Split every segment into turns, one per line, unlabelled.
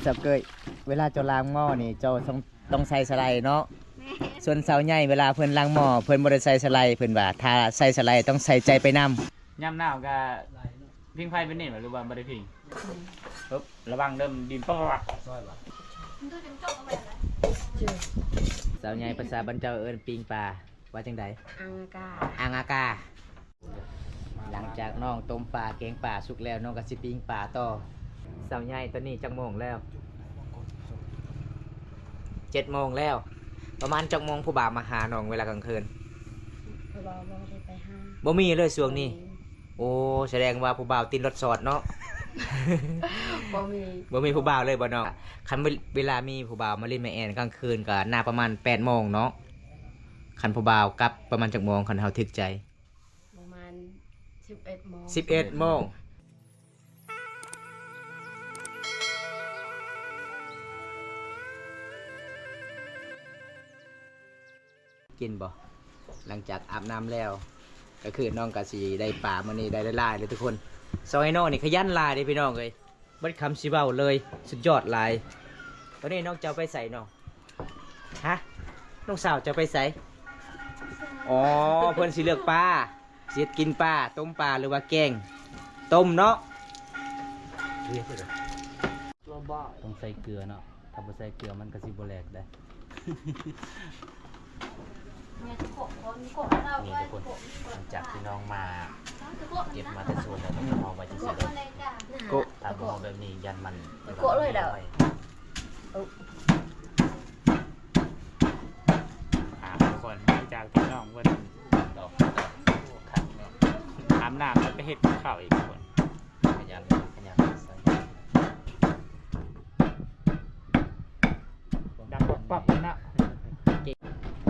สับเกยเวลาเจ้าล้างหม้อนี่เจ้าต้องใส่สไลด์เนาะส่วนสาวใหญ่เวลาเพิ่นล้างหม้อเพิ่นบ่ได้ใส่สไลด์เพิ่นว่าถ้าใส่สไลด์ต้องใส่ใจไปนำ
ย่ำหน้าก็พิงไฟเป็นนี่หรือว่าบ่ได้พิงปึ๊บระวังเริ่มดินปอก
สาวใหญ่ภาษาบ้านเจ้าเอิ้นปิงปลาว่าจังได๋อังอากาหลังจากน้องต้มปลาแกงปลาสุกแล้วน้องก็สิปิ้งปลาต่อสาวใหญ่ตอนนี้จักโมงแล้ว7 โมงแล้วประมาณจักโมงผู้บ่าวมาหาน้องเวลากลางคืนบ่มีเลยช่วงนี้โอ้แสดงว่าผู้บ่าวติดรถสอดเนาะบ่มีผู้บ่าวเลยบ่เนาะคันเวลามีผู้บ่าวมาเล่นแม่แอนกลางคืนก็น่าประมาณ8 โมงเนาะคันผู้บ่าวกลับประมาณจักโมงคันเฮาถึกใจ
ประมาณ11 โมง
11 โมงกินบ่หลังจากอาบน้ำแล้วก็คือน้องกะสีได้ป่ามื้อนี้ได้ลายเลยทุกคนซอยน้องนี่ขยันลายเด้พี่น้องเอ้ยบ่คำสิเว้าเลยสุดยอดลายตอนนี้น้องจะเอาไปใส่น้องฮะน้องสาวจะไปใส่อ๋อเพิ่นสิเลือกปลาสิกินปลาต้มปลาหรือว่าแกงต้มเนาะต้องใส่เกลือเนาะถ้าบ่ใส่เกลือมันก็สิบ่แหลกได้นี่ทุกคนหลังจากที่น้องมาเก็บมาแต่โซนแล้วต้องเอาไว้ที่เสร็จโกะถ้าเอาแบบนี้ยันมัน
โกะเลยเด้อ
ทุกคนหลังจากที่น้องเพิ่นดอกอาบน้ำแล้วก็เฮ็ดข้าวอีกทุกคน
ขยันใส่
ดังปับเลยนะ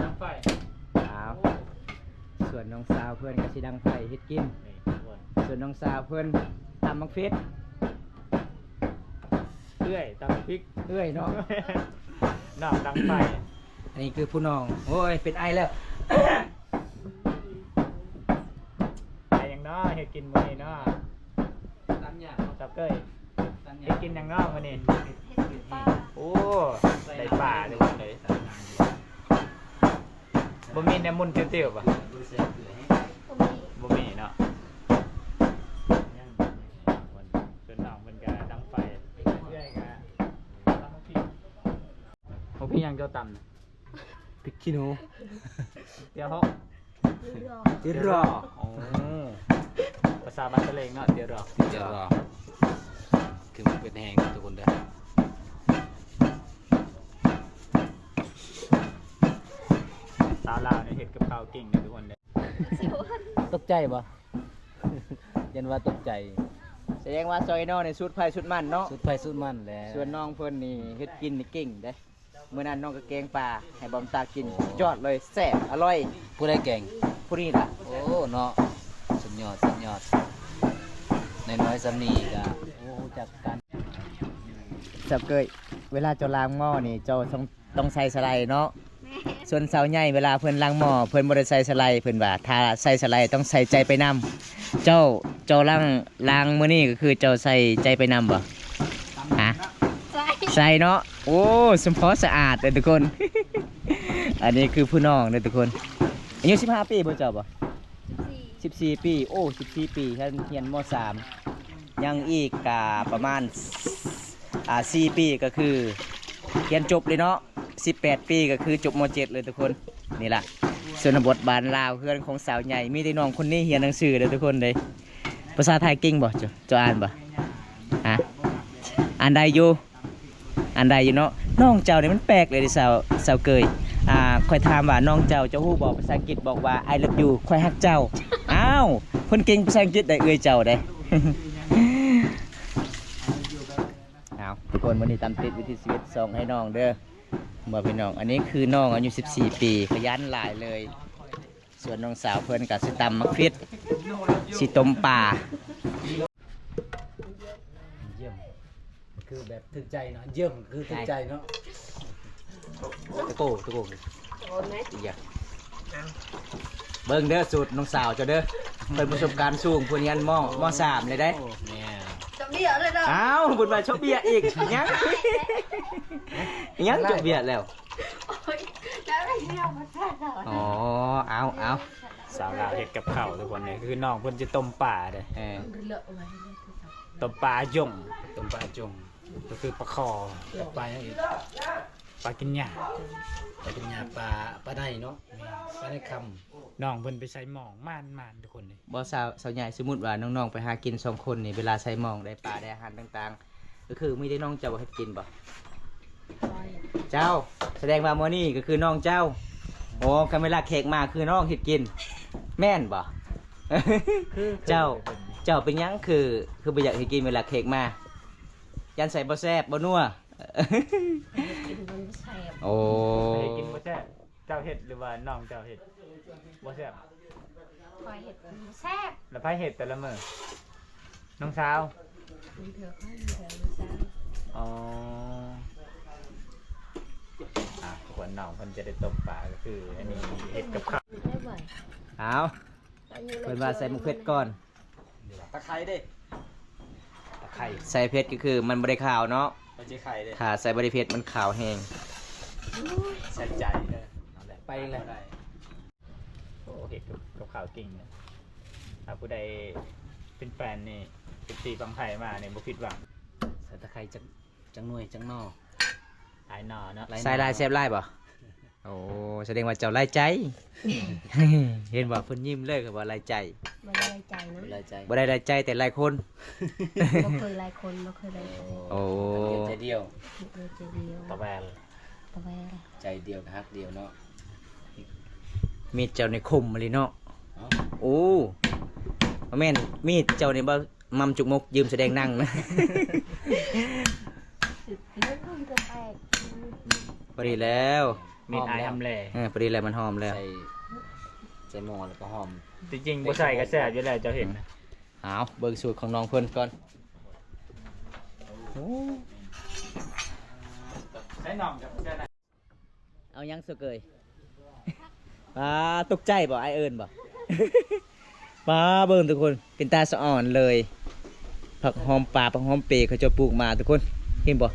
ดังไฟ
ส่วนน้องสาวเพื่อนก็สิดังไฟเฮ็ดกินส่วนน้องสาวเพื่อนตำมักเฟส
เอื้อยตำพริก
เอื้อยน้อง
น้องดังไฟ
อันนี้คือผู้น้องโอ้ยเป็นไอแล้ว
ไอยังน้อเฮ็ดกินมื้อนี้เนาะจับเก้ยเฮ็ดกินยังน้อมื้อนี้โอ้ได้ป่าเลยบ่มีแนวมุนเตี้ยวๆป่ะบ่มีเนาะส่วนน้องมันก็ดังไฟเรื่อยๆก็ตำพริกบ่พี่ยังเจ้าตำนะ
พริกขี้หนู
เดี๋ยวเฮา
เดี๋ยวรอ
อ๋อภาษาบ้านตะเลงเนาะเดี๋ยวรอ
คือมันเป็นแห้งทุกคนเด้อ
สาวลาวเนี่ยเห็ดกับข้าวเก่งนะทุกคนเลย
ตกใจบ่ยันว่าตกใจแสดงว่าซอยน้องในสุดไผ่สุดมันเนาะสุดไผ่สุดมันแหละส่วนน้องเพิ่นนี่เฮ็ดกินนี่เก่งเด้เมื่อนั้นน้องก็แกงปลาให้บอมตากินยอดเลยแซ่บอร่อยผู้ใดแกงผู้นี้ล่ะโอ้เนาะสุดยอดน้อยๆสำนีก็โอ้จักกันสับเกยเวลาเจ้าล้างหม้อนี่เจ้าต้องใส่สไลด์เนาะส่วนสาวใหญ่เวลาเพิ่นล้างหม้อเพิ่นบ่ได้ใส่สไลด์เพิ่นว่าถ้าใส่สไลด์ต้องใส่ใจไปนำเจ้าล้างมื้อนี้ก็คือเจ้าใส่ใจไปนำบ่ฮะใส่เนาะโอ้สมพอสะอาดเลยทุกคน อันนี้คือผู้น้องเลยทุกคนอายุ15 ปีบ่เจ้าบ่14 ปีโอ้14 ปีท่านเรียนม.3 ยังอีกกะประมาณ4 ปีก็คือเรียนจบเลยเนาะ18 ปีก็คือจบม.7 เลยทุกคนนี่ล่ะส่วนบทบาทลาวเพื่อนของสาวใหญ่มีแต่น้องคนนี้เรียนหนังสือเลยทุกคนเลยภาษาไทยเก่งบ่เจ้าอ่านบ่ฮะอ่านได้อยู่เนาะน้องเจ้าเนี่ยมันแปลกเลยสาวเกยค่อยถามว่าน้องเจ้าฮู้บอกภาษาอังกฤษบอกว่า I love you ค่อยฮักเจ้าอ้าวเพิ่นเก่งภาษาอังกฤษได้เอื้อยเจ้าได้ เอาทุกคนวันนี้ตามติดวิธีชีวิตส่งให้น้องเด้อเมื่อพี่น้องอันนี้คือน้องอายุ14 ปีขยันหลายเลยส่วนน้องสาวเพิ่นก็สิตำมักฟิตสิต้มปลาเยี่ยมคือแบบถึกใจเนาะเยี่ยมคือถึกใจเนาะตะโกอย่าเบิ่งเด้อสูตรน้องสาวเจ้าเด้อเพิ่นประสบการณ์สูงเพิ่นเรียนม.3เลยได้
เบี้ยเลยเนาะ
อ้าวบุญมาชกเบียร์อีกยังยังจบเบียร์แล้ว
แล้วได้เที่ยวมาแท้เหรอ
อ๋อเอา
สาวลาวเฮ็ดกับข้าวทุกคนนี่คือน้องเพิ่นจะต้มปลาเด้
เออ
เลอะไว้เลย
ต้มปลาย่งต้มปลาจงก็คือปลาคอ
ปลาอย่างอื่น
ปลากินหญ้า
ปลาเป็นยาปลาได้เนาะปลาได้ค
น้องเพิ่นไปใส่หม้องม่านทุกคนนี่
บ่สาวใหญ่สมมุติว่าน้องๆไปหากิน2คนนี่เวลาใส่หมองได้ปลาได้อาหารต่างๆ ก็คือมีได้น้องเจ้าเฮ็ดกินบ่
ซอย
เจ้าแสดงว่ามื้อนี้ก็คือน้องเจ้าโอ้คันเวลาเค้กมาคือน้องเฮ็ดกิน แม่นบ่ เจ้าเป็นหยังคือบ่อยากให้กินเวลาเค้กมายันใส่บ่แซ่บบ่นัว
กินมันแซ่บ
โอ้
ไปกินบ่แซ่บเจ้าเฮ็ดหรือว่าน้องเจ้าเฮ็ดบ่แซ่บ
คอยเห็ดมันแซ่บ
แล้วไผเฮ็ดแต่ละมื้อน้องสาว
มันเถื่อข้าวเถื่อมันแซ่บ
อ๋อทุกคนน้องเพิ่นจะได้ต้มปลาก็คืออันนี้เฮ็ดกับข้าว
ได้บ่อย
เอาเพิ่นว่าใส่มะเขือก่อน
ำตะไคร้เด้ตะไคร้
ใส่เผ็ดก็คือมันบ่ได้ขาวเนาะ
ปลาเจ๊ไข่เด้
ถ้าใส่บ่ได้เผ็ดมันขาวแฮง
ใส่ใจเด้นั่นแหละ
ไปเลย
โอ้เฮ็ดกับข้าวเก่งเนี่ยถ้าผู้ใดเป็นแฟนนี่เป็นตีฟังไทยมาเนี่ยบ่ผิดหวัง
ใส่ตะไคร้จังหน่วยจังนอ
หายหนอเนาะ
ใส่ลายแซ่บลายบ่โอ้แสดงว่าเจ้าลายใจ เห็นว่าเพิ่นยิ้มเลยก็ว่าลายใจ
มันได้ใจนะ
ลายใจ
บ่ได้ลายใจแต่ลายคน
บ่เคยหลายคนบ่เคยหลายคน
โอ้
ใจเดียว
เออใจเดียว
ตะแวล
ตะแวร์
ใจเดียวกับฮักเดียวเนาะ
มีดเจ้าในคมมาเลยเนาะ
เอ้า
โอ้บ่แม่นมีดเจ้านี่บ่มัมจุกมกยืมแสดงนั่งนะ
มันคงจะแตก
พอดีแล้ว
มีดอายทำแหล่
พอดีแล้วมันหอมแล้ว
ใส่หม้อแล้วก็หอม
จริงๆบ่ใส่ก็แซ่บอยู่แล้วเจ้าเห็นนะ
เอาเบิ่งสูตรของน้องเพิ่นก่อน
ใส่น้องกับใส่ไหน
เอายังสุกเกย ปลาตกใจบ่ไอเอิญบ่ ปลาเบิ่งทุกคนเป็นตาสะอ่อนเลยผักหอมป่าผักหอมเปรย์เขาจะปลูกมาทุกคนเห็นบ่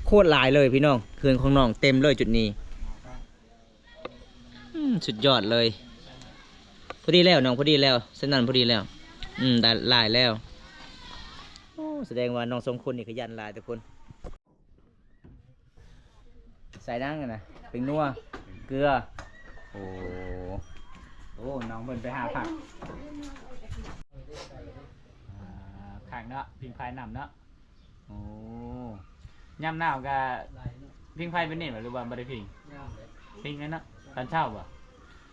โคตรหลายเลยพี่น้องเคือนของน้องเต็มเลยจุดนี้สุดยอดเลยพอดีแล้วน้องพอดีแล้วสนั่นพอดีแล้วได้หลายแล้วโอ้แสดงว่าน้องสองคนนี่ขยันหลายทุกคนใส่นั่งกันนะเป็นนัวเกลือโอ้
โอ้น้องเพิ่นไปหาผักข้างเนาะพิงพายน้ำเนาะ
โอ้
ย่ำหนาวก็พิงไฟเป็นนี่หรือว่าบ่ได้พิงพิงนั่นเนาะตอนเช้าบ่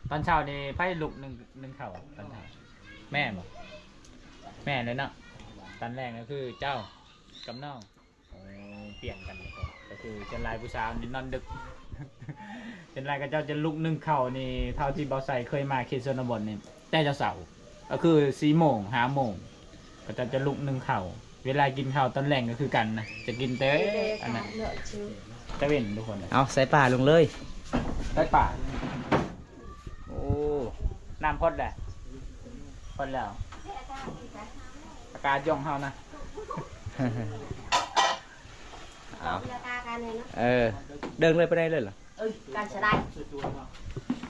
ตอนเช้านี่ไฟลุกหนึ่งเข่าตอนเช้าแม่บ่แม่เลยเนาะตอนแรกก็คือเจ้ากับน้องโอ้เปลี่ยนกันเลยก็คือเจนลายผู้สาวนี่นอนดึก เจนลายกับเจ้าจะลุกหนึ่งเข่านี่เท่าที่เบาใส่เคยมาเขตชนบทนี่แต่เจ้าเสาร์ก็คือ4 โมง5 โมงก็จะลุกหนึ่งเข่าเวลากินข้าวตอนแรกก็คือกันนะจะกินเต้อันนั้น
เลอะชื่อ
ตะเว้นทุกคนนะ
เอาใส่ป่าลงเลย
ได้ป่า
โอ้
น้ำพดแหละพดแล้วอากาศย่องเฮานะ
เอา
ราคากันเลยนะ
เดินเลยไปได้เลยเหรอ
การจะได้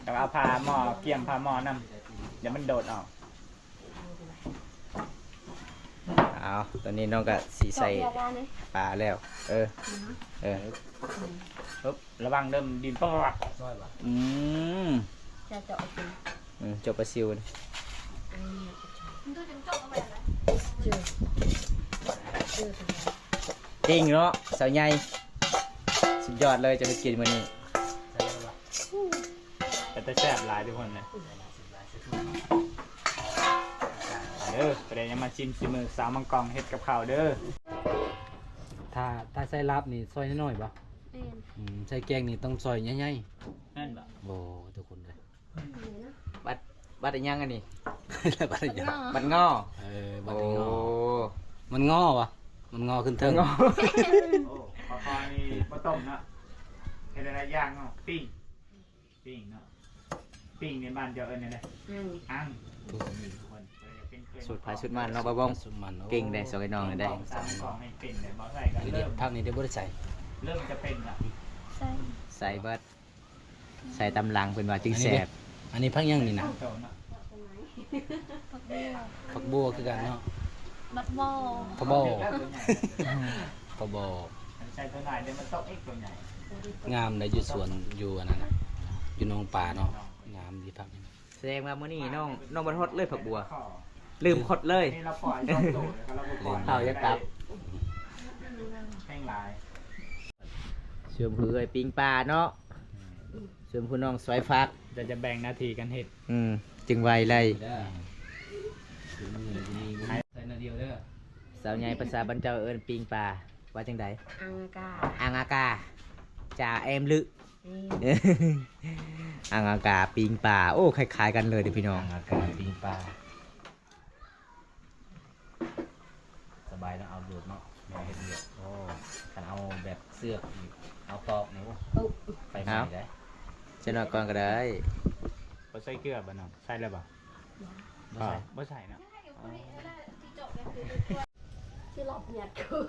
แต่เอาพาหม้อเกี่ยมพาหม้อนำเดี๋ยวมันโดดออก
เอาตอนนี้น้องก็สีใส่
ราคาเลย
ป่าแล้ว
ปึ๊บระวังเริ่มดินปอก
อืม
จะเจาะจริง
จบปลาซิวนี่
ชื่อ
จริงเนาะสาวใหญ่สุดยอดเลยจะไปกินวันนี้
แต่จะแซ่บหลายทุกคนนะเด้อประเดี๋ยวยังมาชิมฝีมือสาวมังกรเฮ็ดกับข้าวเด้อ
ถ้าใส่ลาบนี่ซอยน้อยๆบ่
เป็น
ใส่แกงนี่ต้องซอยใหญ่
นั่นบ่
ๆโอ้ทุกคนเลย
บัดอีหยังอันนี้
แล้วบัดนี้
บัดงอ
บัดนี้งอมันงอวะมันงอขึ้นเทิง
งอ
โอ้ปลาคอนี่ปลาต้มเนาะเฮ็ดอะไรย่างเนาะปิ้งเนาะปิ้งในบ้านเจ้าเอิ้นอะไร
อืม
อังทุกคนเดี๋ยวปิ้ง
สูตรไผสูตรมันเนาะบ่บ้อง
สุดมันโอ้
เก่งได้สองไอ้น้องนี่ได้
สามกล่องให้เป็นเนี่ยบ่ใส่กัน
คือ
เริ่
เดี๋ยว
ม
ภาพนี้เดี๋ยวบ่ได้ใส่
เริ่มจะเป็นอ่ะ
ใส่
ใส่เบิดใส่ตำลังเพิ่นว่าจึงแซ่บ
อันนี้พักยังนี่นะ
โตเนาะ
ผักบัวคือกันเนาะ
บักโบ
ผักบัวผักบัว
ใส่ตัวไหนเดี๋ยวมันตกเอ็กตัวใหญ่
งามได้อยู่สวนอยู่อันนั้นน่ะอยู่หนองป่าเนาะงามดีพักนี้
แสดงว่ามื้อนี้น้องบ่ฮดเลยผักบัว ลืมฮดเลย
นี่เราปล่อยช่องโตแล้วเราปล่อย
เอาอย่ากลับ
แห้งลาย
เชื่อมผู้เอ้ยปิ้งปลาเนาะเชื่อมผู้น้องซอยฟัก
จะแบ่งหน้าที่กันเห็ด
จึงไวไล่
เด้อถือมือดีใส่หน้าเดียวเด้อ
สาวใหญ่ภาษาบ้านเจ้าเอิ้นปิ้งปลาว่าจังได
อังกา
อังอากาจ่าแอมลึ
นี่
อังอากาปิ้งปลาโอ้คล้ายๆกันเลยเด้อพี่น้อง
อากาศปิ้งปลาสบายแล้วเอาโดดเนาะแม่เฮ็ดเดือดโอ้คันเอาแบบเสือกอีกเอาตอกนี่โอ้
ปุ๊บ
ไปใหม่ได้
เจะนอนก่อนก็ได้
บ่ใส่เกลือบ่น้องใส่แล้วบ่
บ่ใส่
บ่ใส่เนาะ
ที่หลบเหยียดคือ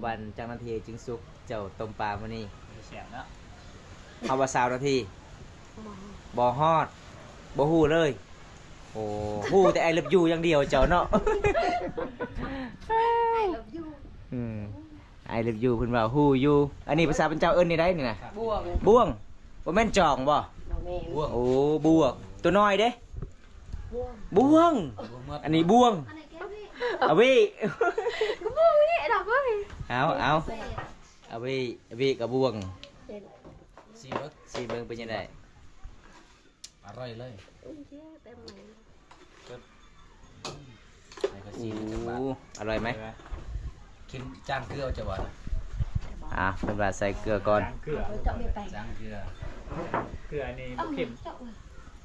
วันจังนาทีจึงสุกเจ้าต้มปลามื้อนี้
เสียบเนาะ
เอาว่า20นาที
หมอ
บ่ฮอดบ่ฮู้เลย โอ้ฮู้แต่ไอ้เลิฟยูอย่างเดียวเจ้าเนาะ
ไอ้หลบอยู่
ไอ้เลิฟยูเพิ่นว่าฮู้อยู่อันนี้ภาษาเป็นเจ้าเอิ้นนี่ได้นี่นะ
บวก
บ่วงบ่แม่นจองบ่
บ่แม่น
บ่วง
โอ้บวกตัวน้อยเด้
บวก
บ่วง
บ่วงเมื่
อันนี้บวง
อันไหนแก้วพี่
เอาวิ
ก็บวกนี่ดอกเว้ย
เอาเอาวิกับบวง
เด็ด
สีเบิด
สิเบิ่งเป็นจังได๋
อร่อยเลย
อุ้ยเจ๊เต็มเลย
ในกระ
โอ้
สีจังหวัด
อร่อยไหม
กินจ้างเกลือจะบ่นะ
เพิ่นว่าใส่เกลือก่อน
เกลือ
เจาะเบียร์แปลง
จ้างเกลือ
เกลือนี่
เอ้า
เค็ม
เจาะเลย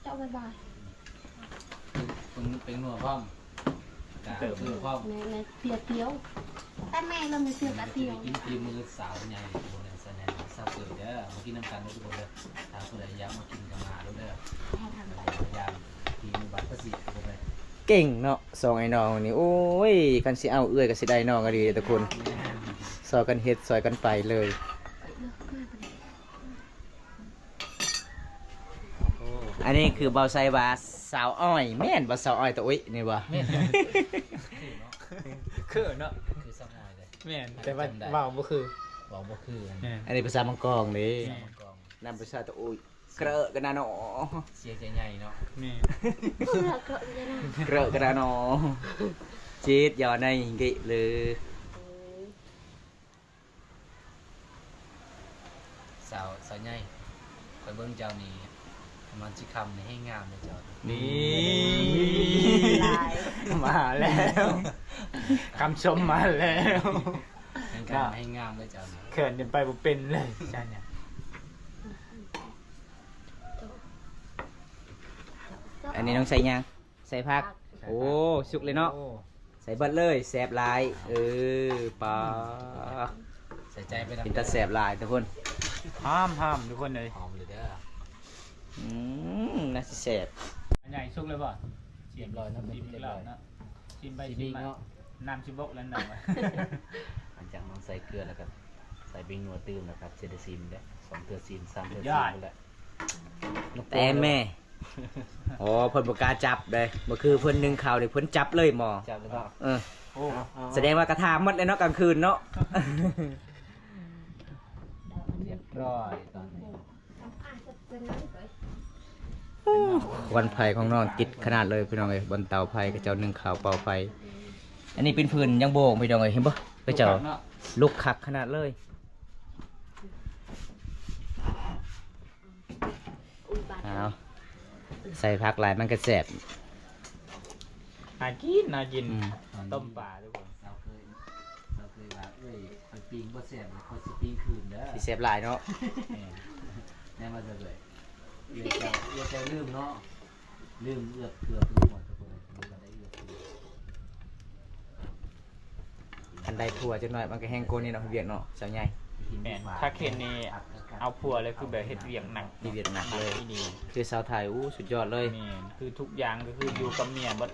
เจาะบ่อย
เป็นนัวพร้อมกาเกลือพร้อม
ๆในเปียกเตียวแต่แม่เราไม่เปียกอะเตียว
กินตีมือสาวใหญ่ทุกคนเลยแสดงทราบเกลือเด้อมากินน้ำกันทุกคนเลยถ้าคนใดอยากมากินก็มาเด้อ
ให้ทำไป
พยายามทีมือบัตรก็สิทุกคนเลย
เก่งเนาะสองไอ้น้องนี่โอ้ยคันสิเอาเอื้อยก็สิได้น้องก็ดีทุกคนซอยกันเฮ็ดซอยกันไปเลย อันนี้คือเบาไซบาสาวอ้อยแม่นบ่สาวอ้อยตะอุ้ยนี่บ่
คือเนาะ
คือสักหน่อยเลย
แม่นแต่ว่าเว้าบ่คือ
บอกว่าคืออัน
แม่น
อันนี้ภาษามังกรนี่
มังกร
นำภาษาตะอุ้ยเกรอะกันนะเนาะ
เสียใจใหญ่เนาะ
แม่น
เพื่อเกาะเลยนะ
เกรอะกันนะเนาะจีดยอในกิเลย
สาวใหญ่คอยเบิ้งเจ้านี่มันสิคำนี่ให้งามเลยเจ้า
นี่
ลาย
มาแล้วคำชมมาแล้ว
ให้งามให้งามเลยเจ้านี่
เขินจนไปบ่เป็นเลยใช่เนี่ย
อันนี้ต้องใส่ยังใส่ผักโอ้สุกเลยเนาะ
โอ้
ใส่เบิดเลยแสบหลายปลา
ใส่ใจไป
เป็นตาแสบหลายทุกคน
ห้ามทุกคนเลย
หอมเลยเด้อ
น่าสิแสบ
อันใหญ่สุกเลยป่ะ
เรียบร้อยเนาะ
ชิมอีกแล้วเนาะชิมไป
สี
ชิ
บิ
ม
ง
มา
เนาะ
น้ำชิบกแล้วหน่อย
หลังจากน้องใส่เกลือแล้วก็ใส่บิงนัวตื้มนะครับเจดซีมได้2 เทื่อซีม3 เทื่อซีมหมดแหละ
แต่แม่อ๋อเพิ่นบ่กล้าจับเลยบ่คือเพิ่นนึ่งข้าวนี่เพิ่นจับเลยหมอ
จับแล้วก็
โอ้
แสดงว่ากระทาหมดเลยเนาะกลางคืนเนาะ
เรียบร้อยตอนนี้
ควันไฟของน้องติดขนาดเลยพี่น้องเอ้ยบนเตาไฟก็เจ้านึ่งข้าวเป่าไฟ อันนี้เป็นพื้นยังโบกพี่น้องเอ้ยเห็นบ่ก็เจ้าลุกคักขนาดเลย
อุ้ยบาด
เอาใส่ผักหลายมันก็แสบ
น่ากิน ต้มปลาทุกคน
เราเคยว่าเอ้ยคอยปิ้งบ่แซ่บคอยสิปิ้งคืนเด้อ
สิแสบหลายเนาะ
แน่มาจะเลยเอื้อเจ้าลืมเนาะลืมเอื้อเกลือลืมหมดทุกคนเลยลืมกันได้เอื้อเกลือ
อันใดถั่วจังหน่อยมันก็แห้งโกนนี่เนาะเวียดเนาะสาวใหญ่
ส
แม่นถ้าเคนนี่เอาผัวเลยคือแบบเฮ็ดเวียงหนัก
ดีเวียดนามเลย
ที่นี่
คือสาวไทยอู้สุดยอดเลย
แม่นคือทุกอย่างก็คืออยู่กับเมียบ่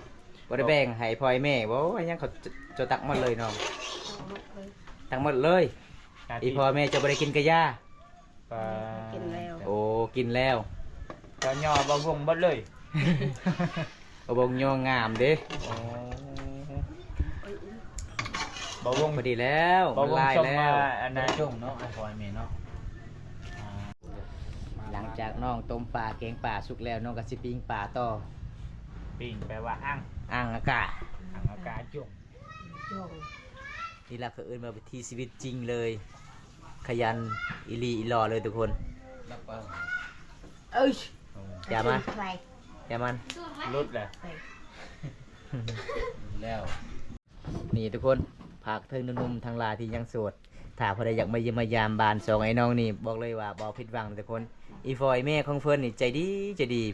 บ่ได้แบ่งให้พ่อให้แม่บ่ว่าหยังเขาจะตักหมดเลยน้องตักหมดเลยอีพ่อแม่จะบ่ได้กินกะยา
ก็
กินแล้ว
โอ้กินแล้ว
ก็ย่อบ่วงบ่เลย
บ่บ่งยองงามเด้
โอ้บ่วง
พอดีแล้ว
บ่
มัน
วง
ลาย
ส่ง
แล้
มาว อัน
ได้
นั้น
จุ่มเนาะไอ้พลอยเมย์เนาะ
หลังจากน้องต้มปลาแกงปลาสุกแล้วน้องก็สิปิ้งปลาต่อ
ปิ่งแปลว่าอ่าง
อ่างอากาศ
อ่างอากาศจุ่ม
จ่ง
นี่ล่ะคือเอิ้นมาวิถีชีวิตจริงเลย ขยันอีหลีอีหล่อเลยทุกคน
รับว่า
เอ้ย
อย่ามา
ใส่
อย่ามัน
รุดแหละ
แล้ว
นี่ทุกคนผากเทิงหนุ่มๆทางลาที่ยังโสดถ้าพอได้อยากมาเยี่ยมมายามบานสองไอ้น้องนี่บอกเลยว่าบ่ผิดหวังทุกคนอีฟอยแม่ของเพิ่นนี่ใจดี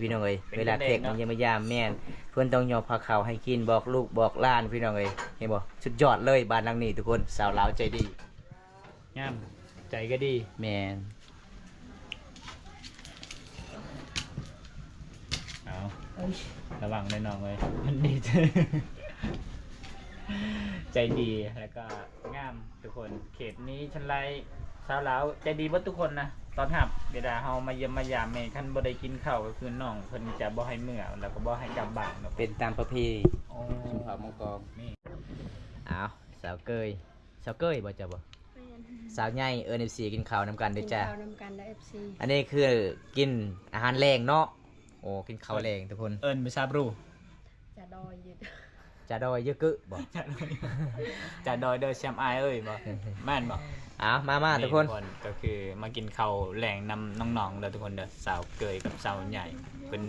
พี่น้องเอ้ยเวลาแขกมาเยี่ยมมายามแม่นเพิ่นต้องยอมพาข้าวให้กินบอกลูกบอกหลานพี่น้องเอ้ยเห็นบ่สุดยอดเลยบ้านหลังนี้ทุกคนสาวลาวใจดี
งามใจก็ดี
แม่น
เอา
เอ้ย
ระวังเลยน้องเลยมันดีใจ ใจดีแล้วก็งามทุกคนเขตนี้ฉันไล่สาวลาวใจดีเบ่ทุกคนนะตอนหับเวลาเฮามาเยี่ยมมายามแม่คันบ่ได้กินข้าวก็คือน้องเพิ่นจะบ่ให้เมื่อแล้วก็บ่ให้กลับบ้านเนาะ
เป็นตามประเพณี
โอ้
ชุมเผ่ามังกร
นี่
อ้าวสาวเกยสาวเกยบ่จ้ะบ่สาวใหญ่เอิ้น FC กินข้าวนำกันเด้อจ้ะ
ข้าวนำกันได้ FC
อันนี้คือกินอาหารแรงเนาะโอ้กินข้าวแรงทุกคน
เอิ้นไม่ทราบรู้
จะดอยยืด
จะดอยเยอะกึบ่
จะดอยเด้อแชมป์อายเอ้ยบ่แม่นบ่
อ้าวมาทุกคน
ก็คือมากินข้าวแหล่งนำน้องๆเด้อทุกคนเด้อสาวเกยกับสาวใหญ่เป็น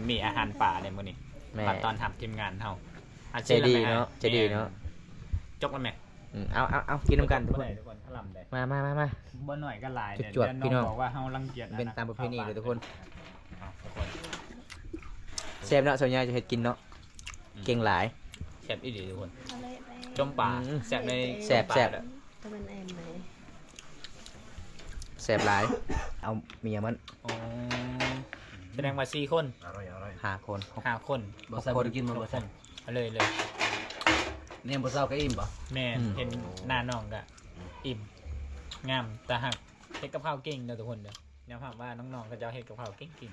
มีอาหารป่าในมื้อนี้
แม่
มาตอนทำทีมงานเฮาอา
ใจดีเนาะใจดีเนาะ
จกแล้วแม่
เอากินน้ำกันทุกคน
ทุกคนถล่ำได้
มา
บ่หน่อยก็หลายเนี่ย
จวด
เดี๋ยว
พี่น้อง
บอกว่าเฮารังเกียจ
เป็นตามประเพณีเลยทุกคน
เอาทุกคน
แซ่บเนาะส่วนใหญ่จะเฮ็ดกินเนาะเก่งหลาย
แซ่บอีหลีทุกคน
ทะเลไป
จมป่า
อืม
แซ่บใน
แซ่บ
ป่า
แซ่บ
เด้อ
ตะวันแอมไหม
แซ่บหลาย เอาเมียมัน
อ๋อแสดงว่า4คน
อร่อยอร่อย
5 คน
5คน
บ่ใส่บ่ได้กินบ่บ่ใส่
เอาเลยเลย
เนี่ยบ่เศร้าก็อิ่มบ่
แม่นเห็นหน้าน้องก็อิ่มงามแต่หักเฮ็ดกับข้าวเก่งเด้อทุกคนเด้อแนวภาพว่าน้องๆก็จะเฮ็ดกับข้าวเก่ง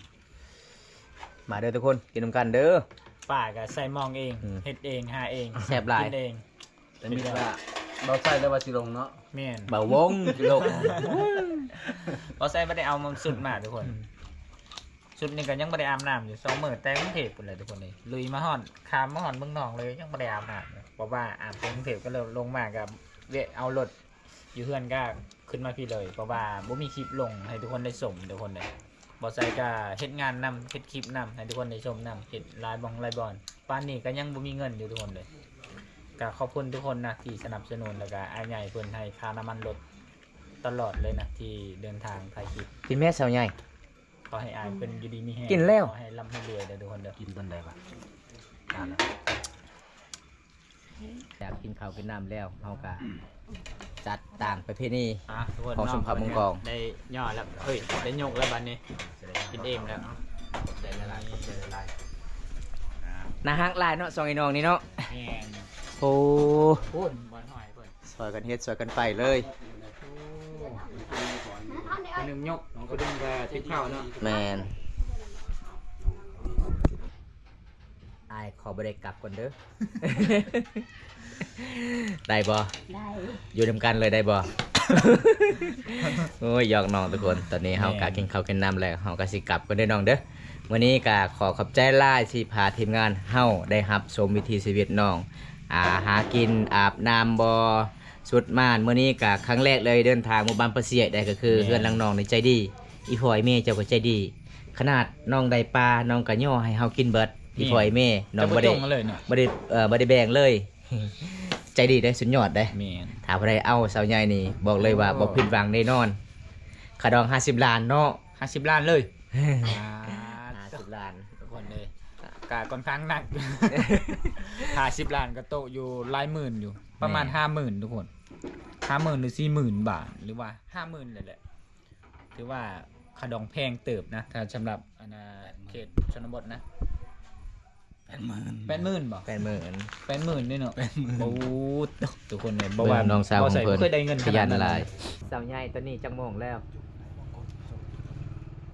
มาเด้อทุกคนกินน้ำกันเด้อ
ๆป้าก็ใส่หมองเอง
อืม
เฮ็ดเองหาเอง
แซ่บหลาย
กินเอง
แต่มีว่าบ่ใส่แล้วว่าสิลงเนาะ
แม่น
เบาวงโลก
บ่ใส่บ่ได้เอามาสุดมาทุกคนสุดนี่ก็ยังบ่ได้อาบน้ำอยู่2มื้อแต่กรุงเทพพุ่นเลยทุกคนนี่ลุยมาฮอดขามมาฮอดเมืองนอกเลยยังบ่ได้อาบน้ำเลยเพราะว่าอาบที่กรุงเทพก็เลยลงมากับเวะเอารถอยู่เฮือนก็ขึ้นมาพี่เลยเพราะว่าบ่มีคลิปลงให้ทุกคนได้ชมทุกคนเลยบ่ใส่ก็เฮ็ดงานนำเฮ็ดคลิปนำให้ทุกคนได้ชมนำเฮ็ดไลฟ์บอลป่านนี้ก็ยังบ่มีเงินอยู่ทุกคนเลยก็ขอบคุณทุกคนนะที่สนับสนุนแล้วก็อายใหญ่เพิ่นให้ค่าน้ำมันรถตลอดเลยนะที่เดินทางถ่ายคลิป
กินแม่สาวใหญ่
ขอให้อายเป็นอยู่ดีมีแฮง
กินแล้ว
ขอให้ร่ำให้รวยเด้อทุกคนเด้อ
กินตอนใดวะนานแล้ว
อยากกินข้าวกินน้ำแล้วเฮาก็จัดตามประเพณี
อ่ะทุกคน
ของชมพามุงกอง
ได้ย่อแล้วเฮ้ยได้ยกแล้วบัดนี้กินเองแล้ว
ใจละลายใจละลาย
น่าฮักหลายเนาะสองไอ้น้องนี่เนาะ
แม่น
โอ้
พูดบอลหอยเพิ่น
ซอยกันเฮ็ดซอยกันไปเลย
คนหนึงยกคนหนึงก็ติดข้าวเนาะ
แมนอายขอบ่ได้กลับก่อนเด้อ ได้บ่
ได้
อยู่นำกันเลยได้บ่ โอ้ยหยอกน้องทุกคน ตอนนี้เฮากะกินข้าวกินน้ำแล้วเฮาก็สิกลับกันเด้อน้องเด้อมื้อนี้ก็ขอขอบใจหลายที่พาทีมงานเฮาได้รับชมวิถีชีวิตน้องหากินอาบน้ำบ่สุดม่านมื้อนี้ก็ครั้งแรกเลยเดินทางหมู่บ้านประเสียได้ก็คือเพื่อนหลังน้องนี่ใจดี อีพ่อยแม่เจ้าก็ใจดี ขนาดน้องได้ปลาน้องก็ย่อให้เฮากินเบิดอีพ่อยแม่น้อง
จะ
บ่
บ่
ได้
จงกันเลยเนาะ
บ่ได้แบ่งเลย ใจดีได้อสุดยอดได้อ
แม่น
ถ้าบ่ได้เอาสาวใหญ่นี่บอกเลยว่าบ่ผิดหวังแน่นอนขาดอง50ล้านเนาะ
50 ล้านเลย
50ล้าน
ทุกคนเลยกะค่อนข้างหนัก 50 ล้านก็โตะอยู่หลายหมื่นอยู่ ประมาณ 50,000ทุกคน 50,000หรือ40,000 บาทหรือว่า 50,000เลยแหละถือว่าขดองแพงเติบนะถ้าสำหรับเขตชนบทนะ 80,000บ่ 80,000ด้วยเนาะโอ้ทุกคนเนี่ยบ่ว่า
น้องสาวของเพิ่น
บ่เคยได้เงิน
ขยัน
ขาด
หลายสาวใหญ่ตอนนี้จักโมงแล้ว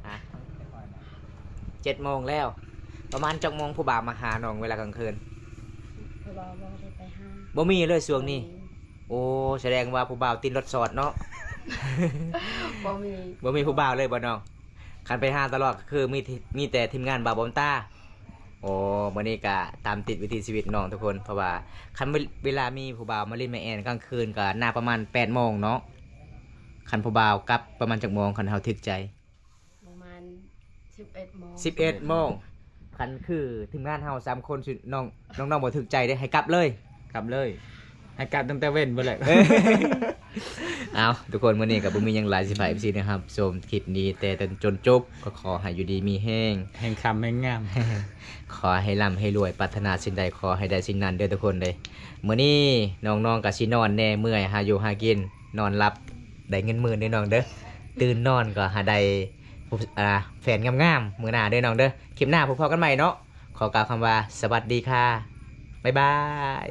อ่ะ7:00 แล้วประมาณจักโมงผู้บ่าวมาหาน้องเวลากลางคืน
บ่ได้ไปหา
บ่มีเลยช่วงนี้ โอ้แสดงว่าผู้บ่าวติดรถสอดเนาะ
บ่มี
บ่มีผู้บ่าวเลยบ่น้องคันไปหาตลอดก็คือมีแต่ทีมงานบ่าวบอมตาโอ้มื้อนี้ก็ตามติดวิถีชีวิตน้องทุกคนเพราะว่าคันเวลามีผู้บ่าวมาเล่นแม่แอนกลางคืนก็น่าประมาณ 8:00 เนาะคันผู้บ่าวกลับประมาณจักโมงคันเฮาถึกใจ
ประมาณ11 โมง
11:00 คันคือทีมงานเฮา3คนสิน้องบ่ถึกใจได้ให้กลับเลย
กลับเลยให้กลับตั้งแต่เว้นไปเลย
เอาทุกคนมื้อนี้ก็บ่มีหยังหลายสิฝาก FC นะครับชมคลิปนี้แต่จนจบก็ขอให้อยู่ดีมีแห้ง
แห่งคำแห่งงาม
ขอให้ร่ำให้รวยปรารถนาสิ่งใดขอให้ได้สิ่งนั้นเด้อทุกคนเลยมื้อนี้น้องๆก็สินอนแน่เมื่อยหาอยู่หากินนอนหลับได้เงินหมื่นเด้อน้องเด้อตื่นนอนก็หาได้แฟนงามๆมื้อหน้าเด้อน้องเด้อคลิปหน้าพบกันใหม่เนาะขอกล่าวคำว่าสวัสดีค่ะบ๊ายบาย